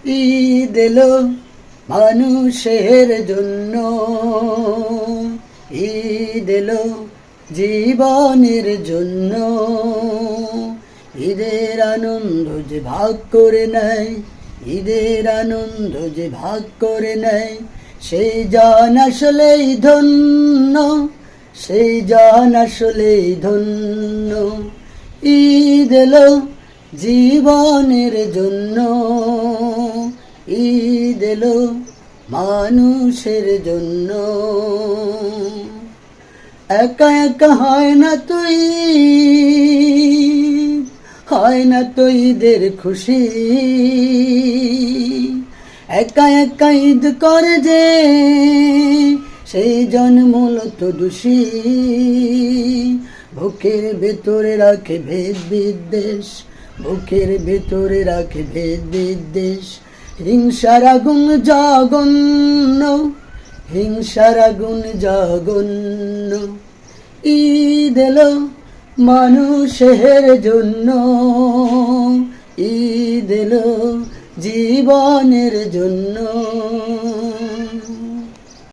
ঈদ এলো মানুষের জন্য, ঈদ এলো জীবনের জন্য। ঈদের আনন্দ যে ভাগ করে নেয়, ঈদের আনন্দ যে ভাগ করে নেয়, সেই জন আসলেই ধন্য, সেই জন আসলেই ধন্য। ঈদ এলো জীবনের জন্য, ঈদ এলো মানুষের জন্য। একা একা হয় না তুই, হয় না তো ঈদের খুশি। একা একা ঈদ করে যে, সেই জন মূলত দোষী। বুকের ভেতরে রাখে ভেদ বিদ্বেষ, বুকের ভেতরে রাখে ভেদ বিদ্বেষ। হিংসার আগুন জঘন্য, হিংসার আগুন জঘন্য। ঈদ এলো মানুষের জন্য, ঈদ এলো জীবনের জন্য।